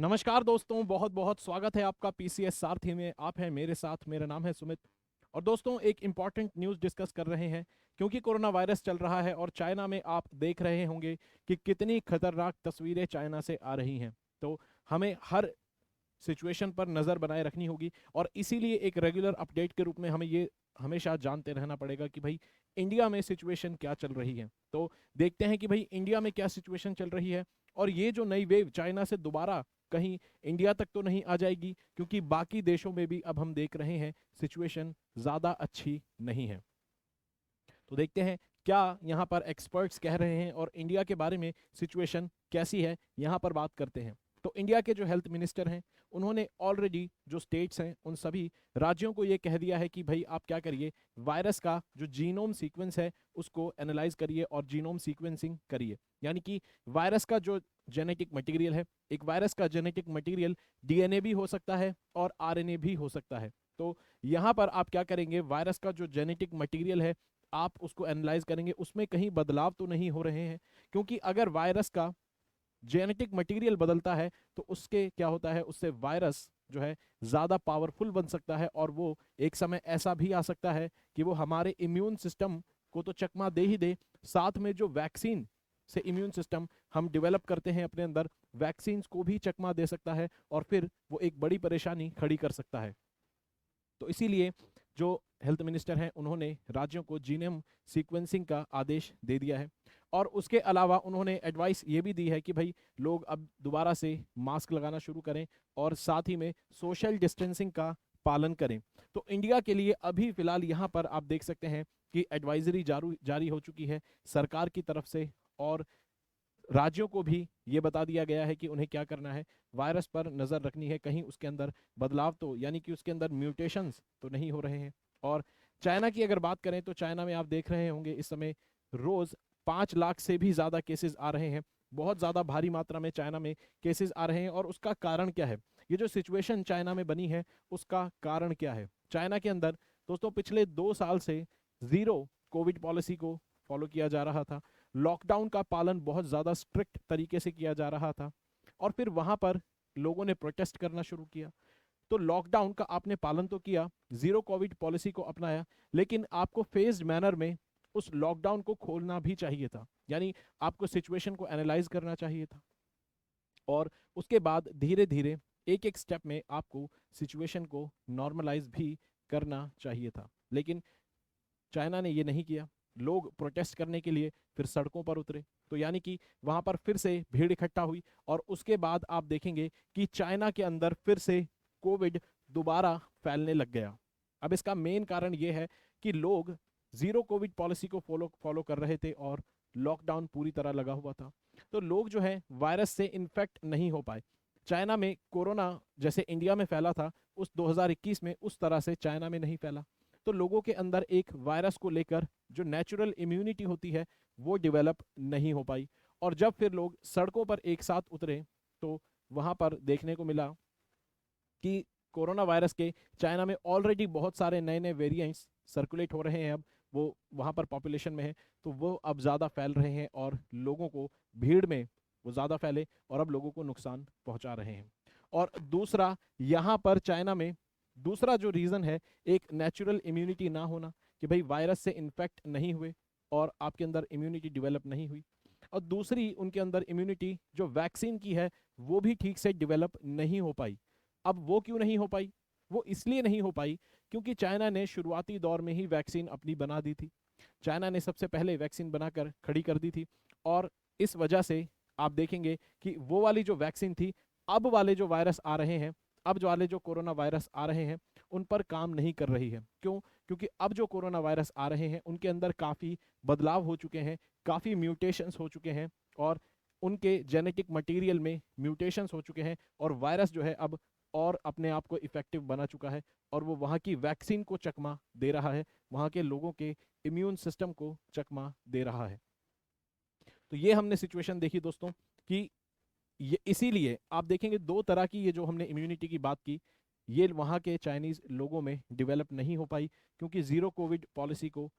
नमस्कार दोस्तों, बहुत बहुत स्वागत है आपका पीसीएस सारथी में। आप हैं मेरे साथ, मेरा नाम है सुमित। और दोस्तों, एक इम्पॉर्टेंट न्यूज़ डिस्कस कर रहे हैं क्योंकि कोरोना वायरस चल रहा है और चाइना में आप देख रहे होंगे कि कितनी खतरनाक तस्वीरें चाइना से आ रही हैं। तो हमें हर सिचुएशन पर नज़र बनाए रखनी होगी और इसीलिए एक रेगुलर अपडेट के रूप में हमें ये हमेशा जानते रहना पड़ेगा कि भाई इंडिया में सिचुएशन क्या चल रही है। तो देखते हैं कि भाई इंडिया में क्या सिचुएशन चल रही है और ये जो नई वेव चाइना से दोबारा कहीं इंडिया तक तो नहीं आ जाएगी, क्योंकि बाकी देशों में भी अब हम देख रहे हैं सिचुएशन ज़्यादा अच्छी नहीं है। तो देखते हैं क्या यहाँ पर एक्सपर्ट्स कह रहे हैं और इंडिया के बारे में सिचुएशन कैसी है, यहाँ पर बात करते हैं। तो इंडिया के जो हेल्थ मिनिस्टर हैं, उन्होंने ऑलरेडी जो स्टेट्स हैं उन सभी राज्यों को ये कह दिया है कि भाई आप क्या करिए, वायरस का जो जीनोम सीक्वेंस है उसको एनालाइज करिए और जीनोम सीक्वेंसिंग करिए। यानी कि वायरस का जो जेनेटिक मटेरियल है, एक वायरस का जेनेटिक मटेरियल डीएनए भी हो सकता है और आरएनए भी हो सकता है। तो यहाँ पर आप क्या करेंगे, वायरस का जो जेनेटिक मटेरियल है आप उसको एनालाइज करेंगे, उसमें कहीं बदलाव तो नहीं हो रहे हैं। क्योंकि अगर वायरस का जेनेटिक मटेरियल बदलता है तो उसके क्या होता है, उससे वायरस जो है ज़्यादा पावरफुल बन सकता है और वो एक समय ऐसा भी आ सकता है कि वो हमारे इम्यून सिस्टम को तो चकमा दे ही दे, साथ में जो वैक्सीन से इम्यून सिस्टम हम डेवलप करते हैं अपने अंदर, वैक्सीन्स को भी चकमा दे सकता है और फिर वो एक बड़ी परेशानी खड़ी कर सकता है। तो इसीलिए जो हेल्थ मिनिस्टर हैं उन्होंने राज्यों को जीनोम सीक्वेंसिंग का आदेश दे दिया है। और उसके अलावा उन्होंने एडवाइस ये भी दी है कि भाई लोग अब दोबारा से मास्क लगाना शुरू करें और साथ ही में सोशल डिस्टेंसिंग का पालन करें। तो इंडिया के लिए अभी फिलहाल यहाँ पर आप देख सकते हैं कि एडवाइजरी जारी हो चुकी है सरकार की तरफ से, और राज्यों को भी ये बता दिया गया है कि उन्हें क्या करना है, वायरस पर नज़र रखनी है, कहीं उसके अंदर बदलाव तो यानी कि उसके अंदर म्यूटेशंस तो नहीं हो रहे हैं। और चाइना की अगर बात करें तो चाइना में आप देख रहे होंगे इस समय रोज़ 5 लाख से भी ज़्यादा केसेस आ रहे हैं। बहुत ज़्यादा भारी मात्रा में चाइना में केसेस आ रहे हैं। और उसका कारण क्या है, ये जो सिचुएशन चाइना में बनी है उसका कारण क्या है। चाइना के अंदर दोस्तों पिछले 2 साल से ज़ीरो कोविड पॉलिसी को फॉलो किया जा रहा था। लॉकडाउन का पालन बहुत ज़्यादा स्ट्रिक्ट तरीके से किया जा रहा था और फिर वहाँ पर लोगों ने प्रोटेस्ट करना शुरू किया। तो लॉकडाउन का आपने पालन तो किया, जीरो कोविड पॉलिसी को अपनाया, लेकिन आपको फेज्ड मैनर में उस लॉकडाउन को खोलना भी चाहिए था। यानी आपको सिचुएशन को एनालाइज करना चाहिए था और उसके बाद धीरे धीरे एक एक स्टेप में आपको सिचुएशन को नॉर्मलाइज भी करना चाहिए था। लेकिन चाइना ने ये नहीं किया। लोग प्रोटेस्ट करने के लिए फिर सड़कों पर उतरे, तो यानी कि वहां पर फिर से भीड़ इकट्ठा हुई और उसके बाद आप देखेंगे कि चाइना के अंदर फिर से कोविड दोबारा फैलने लग गया। अब इसका मेन कारण ये है कि लोग जीरो कोविड पॉलिसी को फॉलो फॉलो कर रहे थे और लॉकडाउन पूरी तरह लगा हुआ था। तो लोग जो है वायरस से इन्फेक्ट नहीं हो पाए। चाइना में कोरोना जैसे इंडिया में फैला था उस 2021 में, उस तरह से चाइना में नहीं फैला। तो लोगों के अंदर एक वायरस को लेकर जो नेचुरल इम्यूनिटी होती है वो डेवलप नहीं हो पाई। और जब फिर लोग सड़कों पर एक साथ उतरे तो वहाँ पर देखने को मिला कि कोरोना वायरस के चाइना में ऑलरेडी बहुत सारे नए नए वेरिएंट्स सर्कुलेट हो रहे हैं। अब वो वहाँ पर पॉपुलेशन में है तो वो अब ज़्यादा फैल रहे हैं और लोगों को भीड़ में वो ज़्यादा फैले और अब लोगों को नुकसान पहुँचा रहे हैं। और दूसरा यहाँ पर चाइना में दूसरा जो रीज़न है, एक नेचुरल इम्यूनिटी ना होना, कि भाई वायरस से इन्फेक्ट नहीं हुए और आपके अंदर इम्यूनिटी डेवलप नहीं हुई। और दूसरी उनके अंदर इम्यूनिटी जो वैक्सीन की है वो भी ठीक से डेवलप नहीं हो पाई। अब वो क्यों नहीं हो पाई, वो इसलिए नहीं हो पाई क्योंकि चाइना ने शुरुआती दौर में ही वैक्सीन अपनी बना दी थी। चाइना ने सबसे पहले वैक्सीन बनाकर खड़ी कर दी थी और इस वजह से आप देखेंगे कि वो वाली जो वैक्सीन थी, अब वाले जो वायरस आ रहे हैं, अब जो वाले जो कोरोना वायरस आ रहे हैं उन पर काम नहीं कर रही है। क्यों? क्योंकि अब जो कोरोना वायरस आ रहे हैं उनके अंदर काफ़ी बदलाव हो चुके हैं, काफ़ी म्यूटेशंस हो चुके हैं और उनके जेनेटिक मटेरियल में म्यूटेशंस हो चुके हैं और वायरस जो है अब और अपने आप को इफेक्टिव बना चुका है और वो वहाँ की वैक्सीन को चकमा दे रहा है, वहाँ के लोगों के इम्यून सिस्टम को चकमा दे रहा है। तो ये हमने सिचुएशन देखी दोस्तों कि ये इसीलिए आप देखेंगे दो तरह की, ये जो हमने इम्यूनिटी की बात की, ये वहाँ के चाइनीज़ लोगों में डेवलप नहीं हो पाई क्योंकि ज़ीरो कोविड पॉलिसी को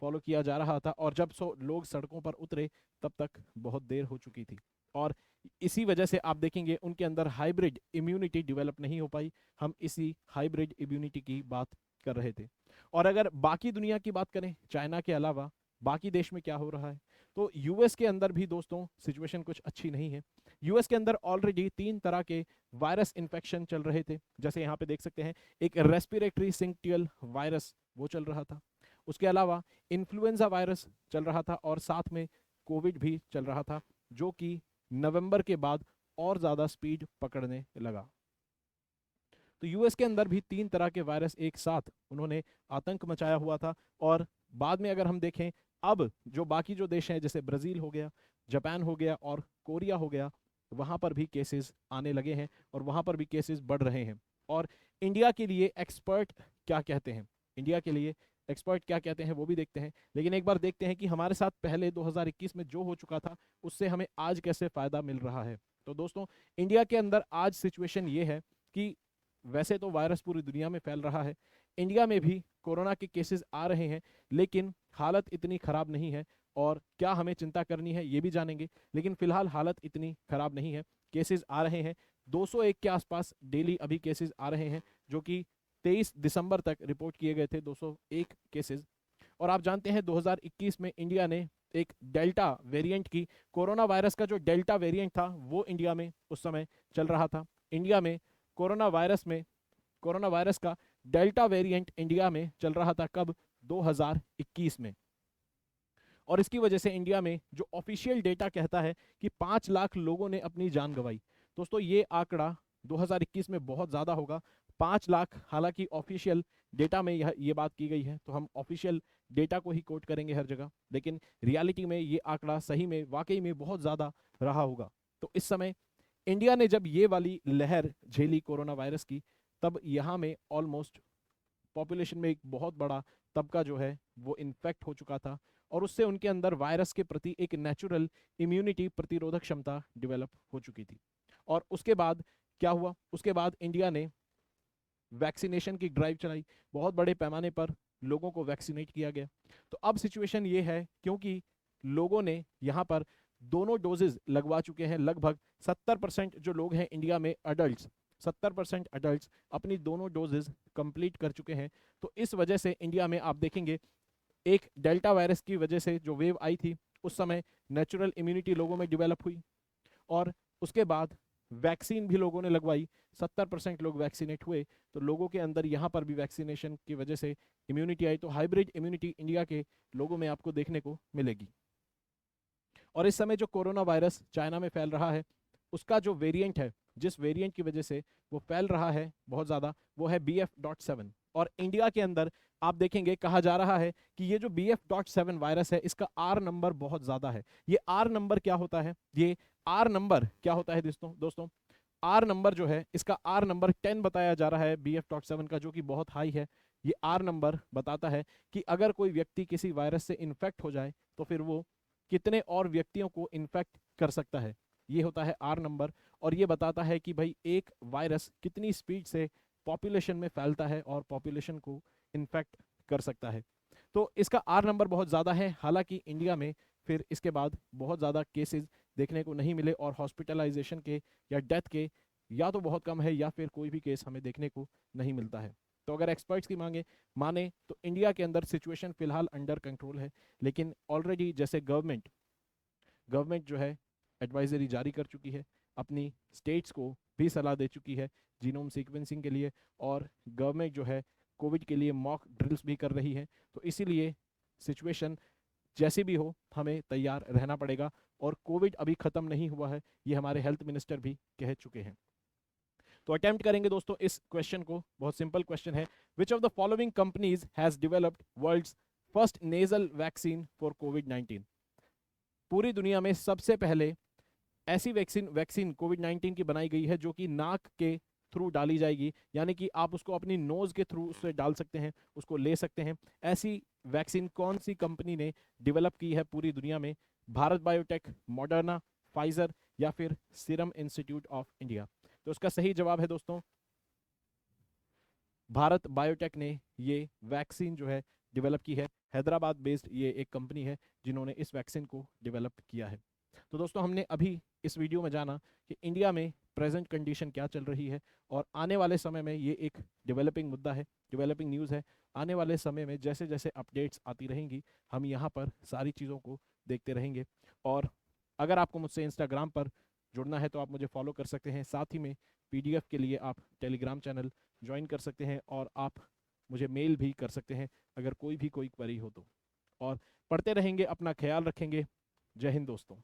फॉलो किया जा रहा था और जब लोग सड़कों पर उतरे तब तक बहुत देर हो चुकी थी। और इसी वजह से आप देखेंगे उनके अंदर हाइब्रिड इम्यूनिटी डेवलप नहीं हो पाई। हम इसी हाइब्रिड इम्यूनिटी की बात कर रहे थे। और अगर बाकी दुनिया की बात करें, चाइना के अलावा बाकी देश में क्या हो रहा है, तो यूएस के अंदर भी दोस्तों सिचुएशन कुछ अच्छी नहीं है। यूएस के अंदर ऑलरेडी 3 तरह के वायरस इन्फेक्शन चल रहे थे। जैसे यहाँ पे देख सकते हैं, एक रेस्पिरेटरी सिंक्टियल वायरस वो चल रहा था, उसके अलावा इन्फ्लुएंजा वायरस चल रहा था, और साथ में कोविड भी चल रहा था, जो कि नवंबर के बाद और ज़्यादा स्पीड पकड़ने लगा। तो यूएस के अंदर भी 3 तरह के वायरस एक साथ उन्होंने आतंक मचाया हुआ था। और बाद में अगर हम देखें, अब जो बाकी जो देश हैं, जैसे ब्राज़ील हो गया, जापान हो गया और कोरिया हो गया, वहाँ पर भी केसेस आने लगे हैं और वहाँ पर भी केसेस बढ़ रहे हैं। और इंडिया के लिए एक्सपर्ट क्या कहते हैं, इंडिया के लिए एक्सपर्ट क्या कहते हैं वो भी देखते हैं। लेकिन एक बार देखते हैं कि हमारे साथ पहले 2021 में जो हो चुका था, उससे हमें आज कैसे फ़ायदा मिल रहा है। तो दोस्तों, इंडिया के अंदर आज सिचुएशन ये है कि वैसे तो वायरस पूरी दुनिया में फैल रहा है, इंडिया में भी कोरोना के केसेस आ रहे हैं, लेकिन हालत इतनी ख़राब नहीं है। और क्या हमें चिंता करनी है ये भी जानेंगे, लेकिन फिलहाल हालत इतनी ख़राब नहीं है। केसेस आ रहे हैं 201 के आसपास डेली अभी केसेस आ रहे हैं, जो कि 23 दिसंबर तक रिपोर्ट किए गए थे 201 केसेस। और आप जानते हैं 2021 में इंडिया ने एक डेल्टा वेरिएंट की, कोरोना वायरस का जो डेल्टा वेरिएंट था वो इंडिया में उस समय चल रहा था। इंडिया में कोरोना वायरस का डेल्टा वेरिएंट इंडिया में चल रहा था कब? 2021 में। और इसकी वजह से इंडिया में जो ऑफिशियल डेटा कहता है कि 5 लाख लोगों ने अपनी जान गंवाई। दोस्तों, ये आंकड़ा 2021 में बहुत ज़्यादा होगा, 5 लाख। हालांकि ऑफिशियल डेटा में ये बात की गई है, तो हम ऑफिशियल डेटा को ही कोट करेंगे हर जगह, लेकिन रियलिटी में ये आंकड़ा सही में वाकई में बहुत ज़्यादा रहा होगा। तो इस समय इंडिया ने जब ये वाली लहर झेली कोरोना वायरस की, तब यहाँ में ऑलमोस्ट पॉपुलेशन में एक बहुत बड़ा तबका जो है वो इन्फेक्ट हो चुका था, और उससे उनके अंदर वायरस के प्रति एक नेचुरल इम्यूनिटी, प्रतिरोधक क्षमता डेवलप हो चुकी थी। और उसके बाद क्या हुआ? उसके बाद इंडिया ने वैक्सीनेशन की ड्राइव चलाई, बहुत बड़े पैमाने पर लोगों को वैक्सीनेट किया गया। तो अब सिचुएशन ये है, क्योंकि लोगों ने यहाँ पर दोनों डोजेज लगवा चुके हैं, लगभग 70% जो लोग हैं इंडिया में अडल्ट्स, 70% अडल्ट्स अपनी दोनों डोजेज कंप्लीट कर चुके हैं। तो इस वजह से इंडिया में आप देखेंगे, एक डेल्टा वायरस की वजह से जो वेव आई थी, उस समय नेचुरल इम्यूनिटी लोगों में डेवलप हुई, और उसके बाद वैक्सीन भी लोगों ने लगवाई, 70% लोग वैक्सीनेट हुए, तो लोगों के अंदर यहाँ पर भी वैक्सीनेशन की वजह से इम्यूनिटी आई। तो हाइब्रिड इम्यूनिटी इंडिया के लोगों में आपको देखने को मिलेगी। और इस समय जो कोरोना वायरस चाइना में फैल रहा है, उसका जो वेरिएंट है, जिस वेरिएंट की वजह से वो फैल रहा है बहुत ज़्यादा, वो है BF.7। और इंडिया के अंदर आप देखेंगे कहा जा रहा है कि ये जो BF.7 वायरस है, इसका R नंबर बहुत ज़्यादा है। ये R नंबर क्या होता है? ये R नंबर क्या होता है दोस्तों, R नंबर जो है, इसका R नंबर 10 बताया जा रहा है BF.7 का, जो कि बहुत हाई है। ये R नंबर बताता है कि अगर कोई व्यक्ति किसी वायरस से इन्फेक्ट हो जाए, तो फिर वो कितने और व्यक्तियों को इन्फेक्ट कर सकता है। ये होता है R नंबर, और ये बताता है कि भाई एक वायरस कितनी स्पीड से पॉपुलेशन में फैलता है और पॉपुलेशन को इन्फेक्ट कर सकता है। तो इसका R नंबर बहुत ज़्यादा है। हालांकि इंडिया में फिर इसके बाद बहुत ज़्यादा केसेस देखने को नहीं मिले, और हॉस्पिटलाइजेशन के या डेथ के या तो बहुत कम है, या फिर कोई भी केस हमें देखने को नहीं मिलता है। तो अगर एक्सपर्ट्स की माने तो इंडिया के अंदर सिचुएशन फिलहाल अंडर कंट्रोल है। लेकिन ऑलरेडी जैसे गवर्नमेंट जो है एडवाइजरी जारी कर चुकी है, अपनी स्टेट्स को भी सलाह दे चुकी है जीनोम सीक्वेंसिंग के लिए, और गवर्नमेंट जो है कोविड के लिए मॉक ड्रिल्स भी कर रही है। तो इसीलिए सिचुएशन जैसी भी हो, हमें तैयार रहना पड़ेगा। और कोविड अभी ख़त्म नहीं हुआ है, ये हमारे हेल्थ मिनिस्टर भी कह चुके हैं। तो अटेम्प्ट करेंगे दोस्तों इस क्वेश्चन को। बहुत सिंपल क्वेश्चन है, which of the following companies has developed world's first nasal vaccine for कोविड-19? पूरी दुनिया में सबसे पहले ऐसी वैक्सीन कोविड-19 की बनाई गई है जो कि नाक के थ्रू डाली जाएगी, यानी कि आप उसको अपनी नोज के थ्रू उससे डाल सकते हैं, उसको ले सकते हैं। ऐसी वैक्सीन कौन सी कंपनी ने डेवलप की है पूरी दुनिया में? भारत बायोटेक, मॉडर्ना, फाइजर, या फिर सीरम इंस्टीट्यूट ऑफ इंडिया? तो उसका सही जवाब है दोस्तों, भारत बायोटेक ने ये वैक्सीन जो है डेवलप की है। हैदराबाद बेस्ड ये एक कंपनी है जिन्होंने इस वैक्सीन को डेवलप किया है। तो दोस्तों, हमने अभी इस वीडियो में जाना कि इंडिया में प्रेजेंट कंडीशन क्या चल रही है, और आने वाले समय में ये एक डेवलपिंग मुद्दा है, डेवलपिंग न्यूज़ है। आने वाले समय में जैसे जैसे अपडेट्स आती रहेंगी हम यहाँ पर सारी चीज़ों को देखते रहेंगे। और अगर आपको मुझसे इंस्टाग्राम पर जुड़ना है तो आप मुझे फॉलो कर सकते हैं। साथ ही में पीडीएफ के लिए आप टेलीग्राम चैनल ज्वाइन कर सकते हैं, और आप मुझे मेल भी कर सकते हैं अगर कोई क्वेरी हो तो। और पढ़ते रहेंगे, अपना ख्याल रखेंगे। जय हिंद दोस्तों।